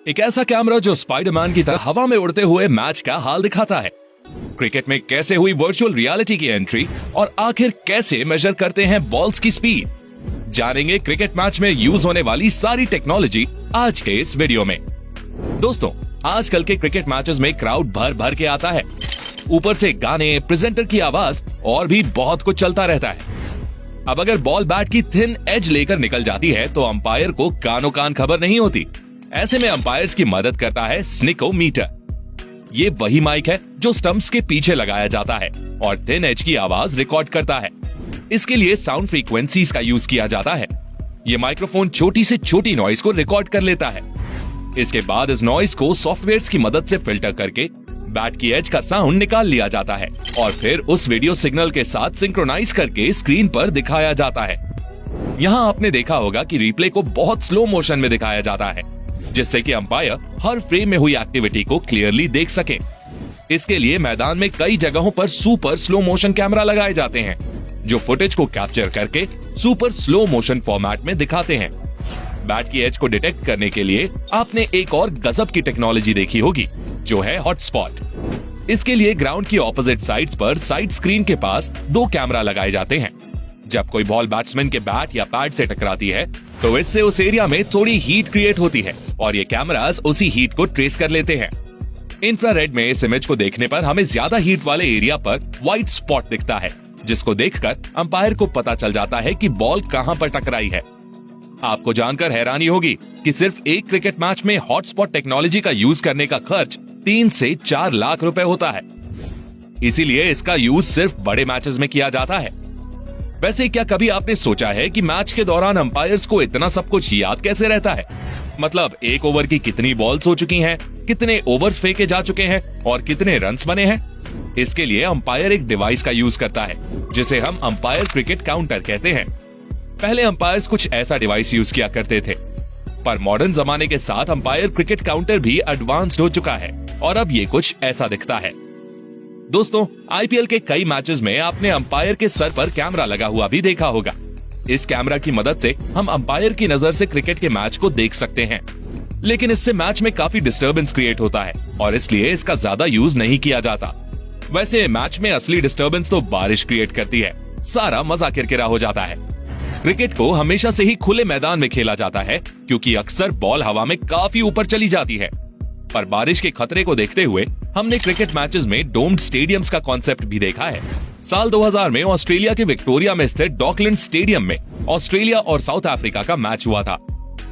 एक ऐसा कैमरा जो स्पाइडरमैन की तरह हवा में उड़ते हुए मैच का हाल दिखाता है। क्रिकेट में कैसे हुई वर्चुअल रियलिटी की एंट्री और आखिर कैसे मेजर करते हैं बॉल्स की स्पीड, जानेंगे क्रिकेट मैच में यूज होने वाली सारी टेक्नोलॉजी आज के इस वीडियो में। दोस्तों, आजकल के क्रिकेट मैचेस में क्राउड भर भर के आता है, ऊपर से गाने, प्रेजेंटर की आवाज और भी बहुत कुछ चलता रहता है। अब अगर बॉल बैट की थिन एज लेकर निकल जाती है तो अंपायर को कानो कान खबर नहीं होती। ऐसे में अंपायर्स की मदद करता है स्निकोमीटर। ये वही माइक है जो स्टंप्स के पीछे लगाया जाता है और थिन एज की आवाज रिकॉर्ड करता है। इसके लिए साउंड फ्रीक्वेंसीज का यूज किया जाता है। ये माइक्रोफोन छोटी से छोटी नॉइज को रिकॉर्ड कर लेता है। इसके बाद इस नॉइज को सॉफ्टवेयर की मदद से फिल्टर करके बैट की एज का साउंड निकाल लिया जाता है और फिर उस वीडियो सिग्नल के साथ सिंक्रोनाइज करके स्क्रीन पर दिखाया जाता है। यहाँ आपने देखा होगा कि रिप्ले को बहुत स्लो मोशन में दिखाया जाता है, जिससे कि अंपायर हर फ्रेम में हुई एक्टिविटी को क्लियरली देख सके। इसके लिए मैदान में कई जगहों पर सुपर स्लो मोशन कैमरा लगाए जाते हैं, जो फुटेज को कैप्चर करके सुपर स्लो मोशन फॉर्मेट में दिखाते हैं। बैट की एज को डिटेक्ट करने के लिए आपने एक और गजब की टेक्नोलॉजी देखी होगी, जो है हॉटस्पॉट। इसके लिए ग्राउंड की ऑपोजिट साइड्स पर साइड स्क्रीन के पास 2 कैमरा लगाए जाते हैं। जब कोई बॉल बैट्समैन के बैट या पैड से टकराती है तो इससे उस एरिया में थोड़ी हीट क्रिएट होती है और ये कैमरास उसी हीट को ट्रेस कर लेते हैं। इंफ्रारेड में इस इमेज को देखने पर हमें ज्यादा हीट वाले एरिया पर व्हाइट स्पॉट दिखता है, जिसको देखकर अंपायर को पता चल जाता है कि बॉल कहां पर टकराई है। आपको जानकर हैरानी होगी कि सिर्फ एक क्रिकेट मैच में हॉटस्पॉट टेक्नोलॉजी का यूज करने का खर्च 3 से 4 लाख रुपए होता है। इसीलिए इसका यूज सिर्फ बड़े मैचेस में किया जाता है। वैसे क्या कभी आपने सोचा है कि मैच के दौरान अंपायर्स को इतना सब कुछ याद कैसे रहता है? मतलब एक ओवर की कितनी बॉल्स हो चुकी हैं, कितने ओवर्स फेंके जा चुके हैं और कितने रन्स बने हैं? इसके लिए अंपायर एक डिवाइस का यूज करता है, जिसे हम अंपायर क्रिकेट काउंटर कहते हैं। पहले अंपायर्स कुछ ऐसा डिवाइस यूज किया करते थे, पर मॉडर्न जमाने के साथ अंपायर क्रिकेट काउंटर भी एडवांस्ड हो चुका है और अब ये कुछ ऐसा दिखता है। दोस्तों, आईपीएल के कई मैचेस में आपने अंपायर के सर पर कैमरा लगा हुआ भी देखा होगा। इस कैमरा की मदद से हम अंपायर की नजर से क्रिकेट के मैच को देख सकते हैं, लेकिन इससे मैच में काफी डिस्टर्बेंस क्रिएट होता है और इसलिए इसका ज्यादा यूज नहीं किया जाता। वैसे मैच में असली डिस्टर्बेंस तो बारिश क्रिएट करती है, सारा मजा किरकिरा हो जाता है। क्रिकेट को हमेशा से ही खुले मैदान में खेला जाता है, क्योंकि अक्सर बॉल हवा में काफी ऊपर चली जाती है। पर बारिश के खतरे को देखते हुए हमने क्रिकेट मैचेस में डोम्ड स्टेडियम्स का कॉन्सेप्ट भी देखा है। साल 2000 में ऑस्ट्रेलिया के विक्टोरिया में स्थित डॉकलैंड स्टेडियम में ऑस्ट्रेलिया और साउथ अफ्रीका का मैच हुआ था।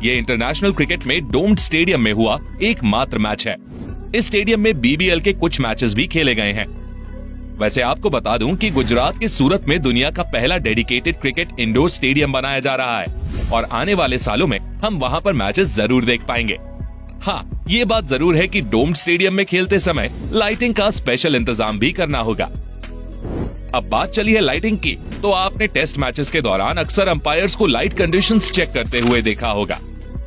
ये इंटरनेशनल क्रिकेट में डोम्ड स्टेडियम में हुआ एकमात्र मैच है। इस स्टेडियम में बीबीएल के कुछ मैचेस भी खेले गए हैं। वैसे आपको बता दूं कि गुजरात के सूरत में दुनिया का पहला डेडिकेटेड क्रिकेट इंडोर स्टेडियम बनाया जा रहा है और आने वाले सालों में हम वहां पर मैचेस जरूर देख पाएंगे। हाँ, ये बात जरूर है कि डोम्ड स्टेडियम में खेलते समय लाइटिंग का स्पेशल इंतजाम भी करना होगा। अब बात चली है लाइटिंग की, तो आपने टेस्ट मैचेस के दौरान अक्सर अंपायर्स को लाइट कंडीशंस चेक करते हुए देखा होगा।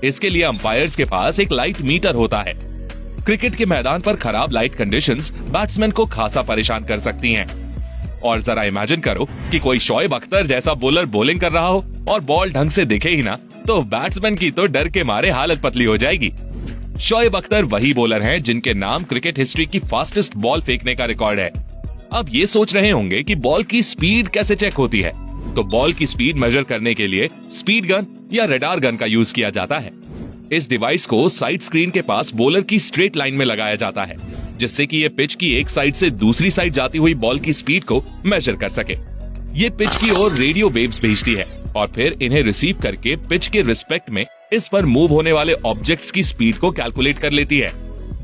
इसके लिए अंपायर्स के पास एक लाइट मीटर होता है। क्रिकेट के मैदान पर खराब लाइट कंडीशंस बैट्समैन को खासा परेशान कर सकती हैं। और जरा इमेजिन करो कि कोई शोएब अख्तर जैसा बॉलर बॉलिंग कर रहा हो और बॉल ढंग से दिखे ही ना, तो बैट्समैन की तो डर के मारे हालत पतली हो जाएगी। शोएब अख्तर वही बॉलर हैं जिनके नाम क्रिकेट हिस्ट्री की फास्टेस्ट बॉल फेंकने का रिकॉर्ड है। अब ये सोच रहे होंगे कि बॉल की स्पीड कैसे चेक होती है, तो बॉल की स्पीड मेजर करने के लिए स्पीड गन या रडार गन का यूज किया जाता है। इस डिवाइस को साइड स्क्रीन के पास बॉलर की स्ट्रेट लाइन में लगाया जाता है, जिससे कि ये पिच की एक साइड से दूसरी साइड जाती हुई बॉल की स्पीड को मेजर कर सके। ये पिच की ओर रेडियो वेव्स भेजती है और फिर इन्हें रिसीव करके पिच के रिस्पेक्ट में इस पर मूव होने वाले ऑब्जेक्ट्स की स्पीड को कैलकुलेट कर लेती है।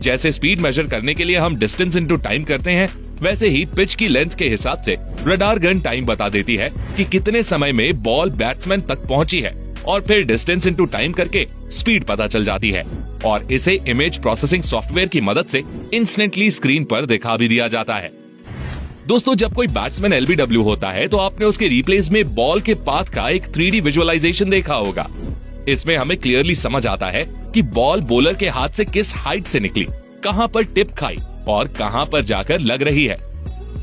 जैसे स्पीड मेजर करने के लिए हम डिस्टेंस इनटू टाइम करते हैं, वैसे ही पिच की लेंथ के हिसाब से रडार गन टाइम बता देती है कि कितने समय में बॉल बैट्समैन तक पहुंची है और फिर डिस्टेंस इनटू टाइम करके स्पीड पता चल जाती है और इसे इमेज प्रोसेसिंग सॉफ्टवेयर की मदद से इंस्टेंटली स्क्रीन पर दिखा भी दिया जाता है। दोस्तों, जब कोई बैट्समैन एलबीडब्ल्यू होता है तो आपने उसके रिप्लेस में बॉल के पाथ का एक 3D विजुअलाइजेशन देखा होगा। इसमें हमें क्लियरली समझ आता है कि बॉल बॉलर के हाथ से किस हाइट से निकली, कहां पर टिप खाई और कहां पर जाकर लग रही है।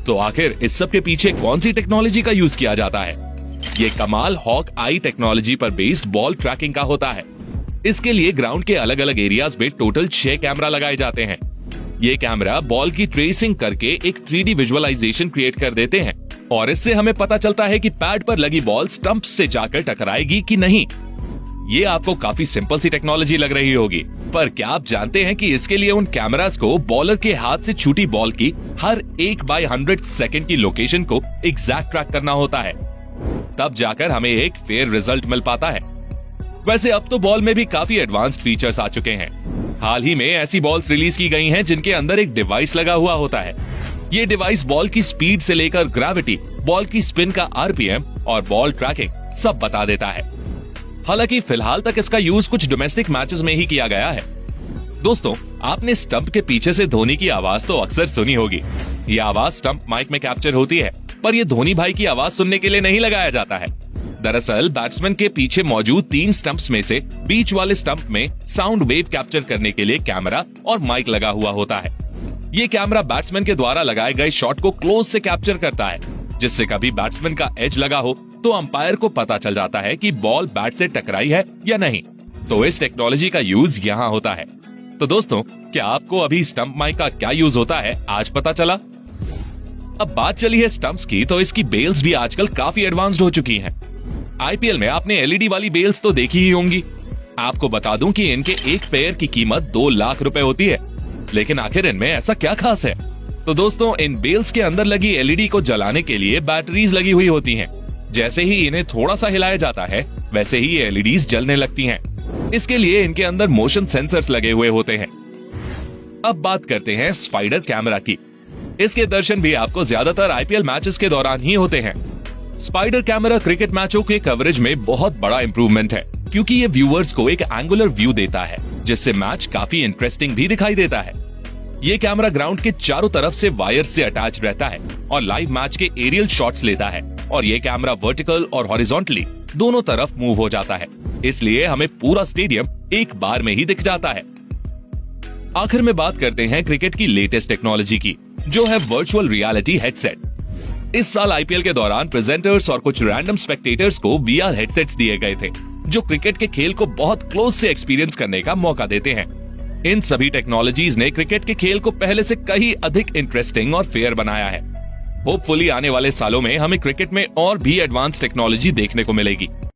तो आखिर इस सब के पीछे कौन सी टेक्नोलॉजी का यूज किया जाता है? ये कमाल हॉक आई टेक्नोलॉजी पर बेस्ड बॉल ट्रैकिंग का होता है। इसके लिए ग्राउंड के अलग अलग एरियाज में टोटल 6 कैमरा लगाए जाते हैं। ये कैमरा बॉल की ट्रेसिंग करके एक 3D विजुअलाइजेशन क्रिएट कर देते हैं और इससे हमें पता चलता है कि पैड पर लगी बॉल स्टंप से जाकर टकराएगी कि नहीं। ये आपको काफी सिंपल सी टेक्नोलॉजी लग रही होगी, पर क्या आप जानते हैं कि इसके लिए उन कैमरास को बॉलर के हाथ से छूटी बॉल की हर 1/100 सेकंड की लोकेशन को एग्जैक्ट ट्रैक करना होता है, तब जाकर हमें एक फेयर रिजल्ट मिल पाता है। वैसे अब तो बॉल में भी काफी एडवांस्ड फीचर्स आ चुके हैं। हाल ही में ऐसी बॉल्स रिलीज की गई हैं जिनके अंदर एक डिवाइस लगा हुआ होता है। ये डिवाइस बॉल की स्पीड से लेकर ग्रेविटी, बॉल की स्पिन का RPM और बॉल ट्रैकिंग सब बता देता है। हालांकि फिलहाल तक इसका यूज कुछ डोमेस्टिक मैचेस में ही किया गया है। दोस्तों, आपने स्टंप के पीछे से धोनी की आवाज तो अक्सर सुनी होगी। ये आवाज स्टंप माइक में कैप्चर होती है, पर ये धोनी भाई की आवाज सुनने के लिए नहीं लगाया जाता है। दरअसल बैट्समैन के पीछे मौजूद 3 स्टंप्स में से बीच वाले स्टंप में साउंड वेव कैप्चर करने के लिए कैमरा और माइक लगा हुआ होता है। ये कैमरा बैट्समैन के द्वारा लगाए गए शॉट को क्लोज से कैप्चर करता है, जिससे कभी बैट्समैन का एज लगा हो तो अंपायर को पता चल जाता है कि बॉल बैट से टकराई है या नहीं। तो इस टेक्नोलॉजी का यूज यहाँ होता है। तो दोस्तों, क्या आपको अभी स्टंप माइक का क्या यूज होता है आज पता चला? अब बात चली है स्टंप्स की, तो इसकी बेल्स भी आजकल काफी एडवांस्ड हो चुकी हैं। IPL में आपने LED वाली बेल्स तो देखी ही होंगी। आपको बता दूं कि इनके एक पेयर की कीमत 2 लाख रुपए होती है, लेकिन आखिर इनमें ऐसा क्या खास है? तो दोस्तों, इन बेल्स के अंदर लगी LED को जलाने के लिए बैटरीज लगी हुई होती हैं। जैसे ही इन्हें थोड़ा सा हिलाया जाता है, वैसे ही ये LEDs जलने लगती हैं। इसके लिए इनके अंदर मोशन सेंसर्स लगे हुए होते हैं। अब बात करते हैं स्पाइडर कैमरा की। इसके दर्शन भी आपको ज्यादातर IPL मैचेस के दौरान ही होते हैं। स्पाइडर कैमरा क्रिकेट मैचों के कवरेज में बहुत बड़ा इंप्रूवमेंट है, क्योंकि ये व्यूअर्स को एक एंगुलर व्यू देता है, जिससे मैच काफी इंटरेस्टिंग भी दिखाई देता है। ये कैमरा ग्राउंड के चारों तरफ से वायर से अटैच रहता है और लाइव मैच के एरियल शॉट्स लेता है, और ये कैमरा वर्टिकल और हॉरिजॉन्टली दोनों तरफ मूव हो जाता है, इसलिए हमें पूरा स्टेडियम एक बार में ही दिख जाता है। आखिर में बात करते हैं क्रिकेट की लेटेस्ट टेक्नोलॉजी की, जो है वर्चुअल रियलिटी हेडसेट। इस साल IPL के दौरान प्रेजेंटर्स और कुछ रैंडम स्पेक्टेटर्स को VR हेडसेट्स दिए गए थे, जो क्रिकेट के खेल को बहुत क्लोज से एक्सपीरियंस करने का मौका देते हैं। इन सभी टेक्नोलॉजीज ने क्रिकेट के खेल को पहले से कहीं अधिक इंटरेस्टिंग और फेयर बनाया है। होपफुली आने वाले सालों में हमें क्रिकेट में और भी एडवांस टेक्नोलॉजी देखने को मिलेगी।